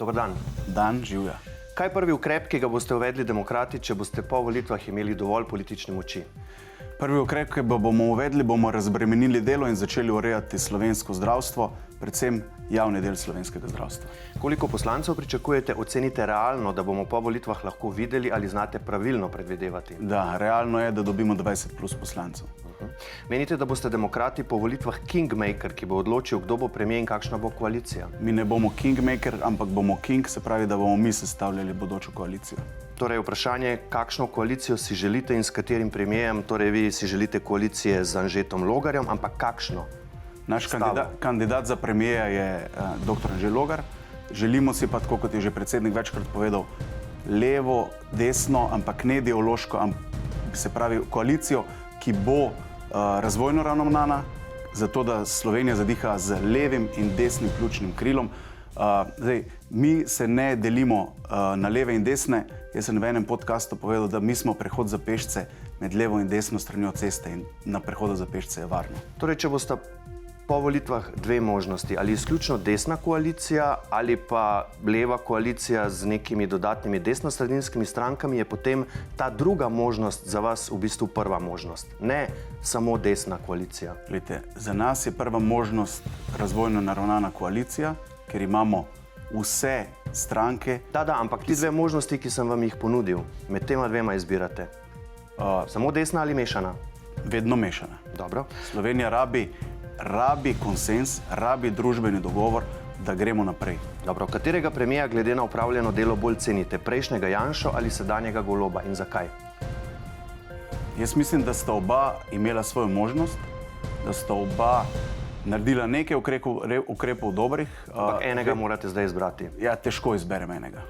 Dober dan. Dan, živja. Kaj je prvi ukrep, ki ga boste uvedli demokrati, če boste po volitvah imeli dovolj politične moči? Prvi ukrep, ki ga bomo uvedli, bomo razbremenili delo in začeli urejati slovensko zdravstvo, predvsem javni del slovenskega zdravstva. Koliko poslancev pričakujete, ocenite realno, da bomo po volitvah lahko videli ali znate pravilno predvidevati? Da, realno je, da dobimo 20 plus poslancev. Menite, da boste demokrati po volitvah kingmaker, ki bo odločil, kdo bo premijer in kakšna bo koalicija? Mi ne bomo kingmaker, ampak bomo king, se pravi, da bomo mi sestavljali bodočo koalicijo. Torej, vprašanje, kakšno koalicijo si želite in s katerim premijejem, torej vi si želite koalicije z Anžetom Logarjem, ampak kakšno? Naš kandidat za premijeja je dr. Anže Logar. Želimo si pa, tako kot je že predsednik večkrat povedal, levo, desno, ampak ne ideološko, se pravi koalicijo, ki bo razvojno ravnovana, zato da Slovenija zadiha z levim in desnim ključnim krilom. Zdaj, mi se ne delimo na leve in desne. Jaz sem v enem podcastu povedal, da mi smo prehod za pešce med levo in desno stranjo ceste in na prehodu za pešce je varno. Torej, če boste po volitvah dve možnosti, ali izključno desna koalicija ali pa leva koalicija z nekimi dodatnimi desnosredinskimi strankami, je potem ta druga možnost za vas v bistvu prva možnost, ne samo desna koalicija. Glejte, za nas je prva možnost razvojno naravnana koalicija, ker imamo vse stranke. Da, ampak ti dve možnosti, ki sem vam jih ponudil, med tema dvema izbirate. Samo desna ali mešana? Vedno mešana. Dobro. Slovenija rabi konsens, rabi družbeni dogovor, da gremo naprej. Dobro, katerega premijeja glede na opravljeno delo bolj cenite? Prejšnjega Janšo ali sedanjega Goloba in zakaj? Jaz mislim, da sta oba imela svojo možnost, da sta oba naredila nekaj ukrepov dobrih. Ampak enega morate zdaj izbrati. Ja, težko izberem enega.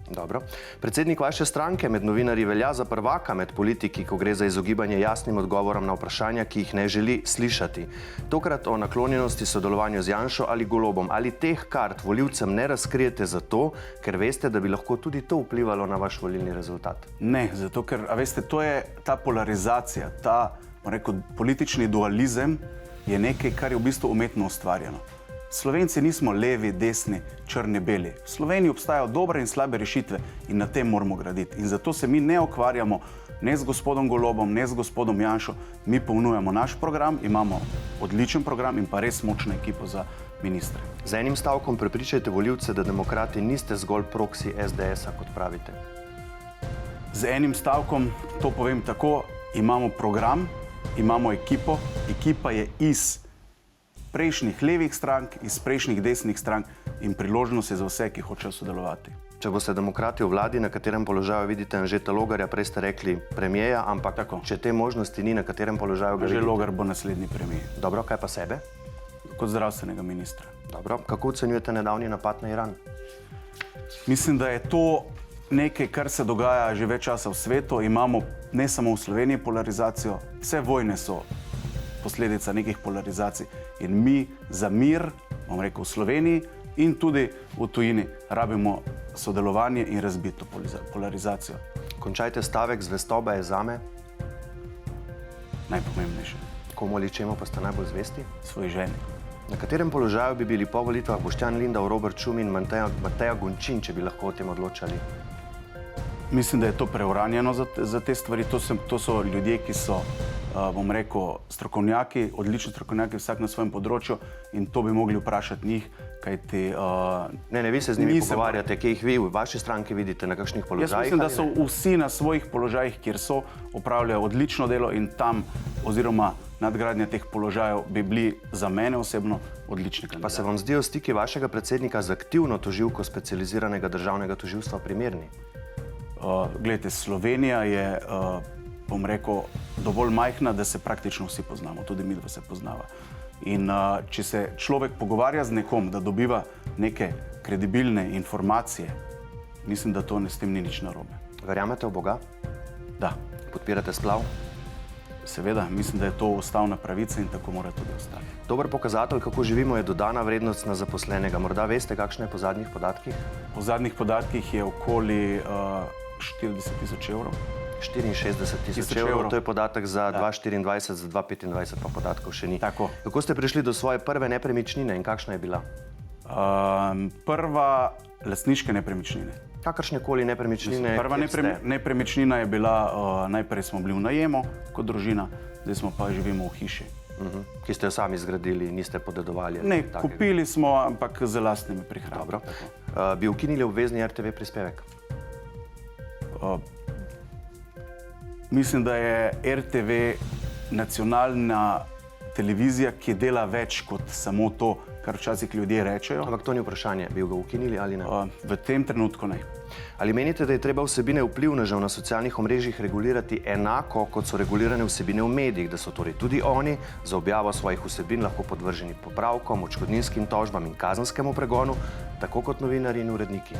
Dobro. Predsednik vaše stranke med novinarji velja za prvaka med politiki, ko gre za izogibanje jasnim odgovorom na vprašanja, ki jih ne želi slišati. Tokrat o naklonjenosti sodelovanju z Janšo ali Golobom. Ali teh kart volivcem ne razkrijete zato, ker veste, da bi lahko tudi to vplivalo na vaš volilni rezultat? Ne, zato ker, a veste, to je ta polarizacija, ta, politični dualizem je nekaj, kar je v bistvu umetno ustvarjeno. Slovenci nismo levi, desni, črni, beli. V Sloveniji obstajajo dobre in slabe rešitve in na tem moramo graditi. In zato se mi ne ukvarjamo ne z gospodom Golobom, ne z gospodom Janšo. Mi ponujamo naš program, imamo odličen program in pa res močno ekipo za ministre. Z enim stavkom prepričajte volivce, da demokrati niste zgolj proksi SDS-a, kot pravite. Z enim stavkom to povem tako, imamo program, imamo ekipo, ekipa je iz prejšnjih levih strank, iz prejšnjih desnih strank in priložnost je za vse, ki hočejo sodelovati. Če boste demokrati v vladi, na katerem položaju vidite Anžeta Logarja, prej ste rekli premijeja, ampak tako, če te možnosti ni, na katerem položaju ga vidite? Anže Logar bo naslednji premijer. Dobro, kaj pa sebe? Kot zdravstvenega ministra. Dobro, kako ocenjujete nedavni napad na Iran? Mislim, da je to nekaj, kar se dogaja že več časa v svetu. Imamo ne samo v Sloveniji polarizacijo, vse vojne so posledica nekih polarizacij. In mi za mir, bom rekel, v Sloveniji in tudi v tujini rabimo sodelovanje in razbito polarizacijo. Končajte stavek, zvestoba je zame najpomembnejše. Komu ali čemu pa ste najbolj zvesti? Svoji ženi. Na katerem položaju bi bili po volitvah Boštjan Lindav, Robert Šumin, Mateja Gončin, če bi lahko o tem odločali? Mislim, da je to preuranjeno za te stvari. To so ljudje, ki so, bom rekel, strokovnjaki, odlični strokovnjaki, vsak na svojem področju in to bi mogli vprašati njih, kajti... Ne, vi se z njimi pogovarjate, ki jih vi v vaši stranki vidite, na kakšnih položajih? Jaz mislim, da so vsi na svojih položajih, kjer so, opravljajo odlično delo in tam, oziroma nadgradnja teh položajev bi bili za mene osebno odlični kandidati. Pa se vam zdijo stiki vašega predsednika z aktivno tožilko specializiranega državnega tožilstva primerni? Glejte, Slovenija je, bom rekel, dovolj majhna, da se praktično vsi poznamo, tudi mi dva se poznava. In če se človek pogovarja z nekom, da dobiva neke kredibilne informacije, mislim, da to s tem ni nič narobe. Verjamete v Boga? Da. Podpirate splav? Seveda, mislim, da je to ustavna pravica in tako mora tudi ostati. Dober pokazatelj, kako živimo, je dodana vrednost na zaposlenega. Morda veste, kakšna je po zadnjih podatkih? Po zadnjih podatkih je okoli 40.000 evrov. 64.000 evrov, to je podatek za 2024, za 2025 pa podatkov še ni. Tako. Kako ste prišli do svoje prve nepremičnine in kakšna je bila? Prva lastniške nepremičnine. Kakršne koli nepremičnine? Prva nepremičnina je bila, najprej smo bili v najemu kot družina, zdaj smo pa živimo v hiši. Ki ste jo sami zgradili, niste podedovali? Ne, kupili smo, ampak z lastnimi prihranki. Dobro. Bi ukinili obvezni RTV prispevek? Mislim, da je RTV nacionalna televizija, ki dela več kot samo to, kar včasih ljudje rečejo. Ampak to ni vprašanje, bi ga ukinili ali ne? V tem trenutku ne. Ali menite, da je treba vsebine vplivnežev na socialnih omrežjih regulirati enako, kot so regulirane vsebine v medijih, da so torej tudi oni za objavo svojih vsebin lahko podvrženi popravkom, odškodninskim tožbam in kazenskemu pregonu, tako kot novinarji in uredniki?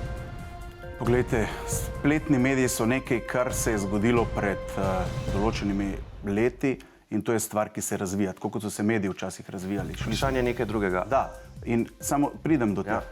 Poglejte, spletni mediji so nekaj, kar se je zgodilo pred določenimi leti in to je stvar, ki se razvija, tako kot so se mediji včasih razvijali. Vprašanje je nekaj drugega. Da, in samo pridem do tega.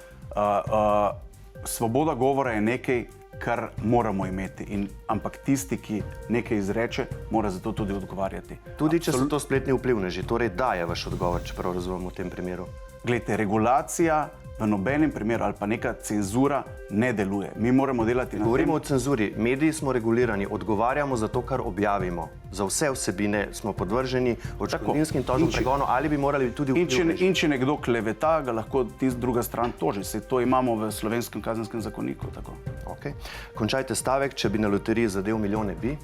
Svoboda govora je nekaj, kar moramo imeti, ampak tisti, ki nekaj izreče, mora za to tudi odgovarjati. Tudi če so to spletni vplivneži, torej da je vaš odgovor, čeprav razumem v tem primeru. Glejte, regulacija v nobenem primeru ali pa neka cenzura ne deluje. Mi moramo delati na tem. Govorimo o cenzuri. Mediji smo regulirani, odgovarjamo za to, kar objavimo. Za vse vsebine smo podvrženi odškodninskim tožbam, pregonu, ali bi morali tudi vplivneži. In če nekdo kleveta, ga lahko druga stran toži. Saj to imamo v slovenskem kazenskem zakoniku. Tako. Okay. Končajte stavek, če bi na loteriji zadel milijone, bi?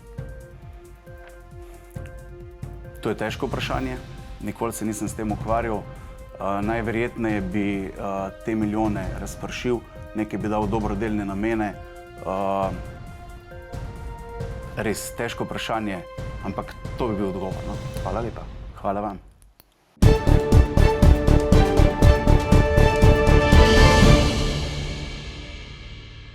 To je težko vprašanje. Nikoli se nisem s tem ukvarjal. Najverjetneje bi te milijone razpršil, nekaj bi dal v dobrodelne namene. Res težko vprašanje, ampak to bi bil odgovor. No? Hvala lepa. Hvala vam.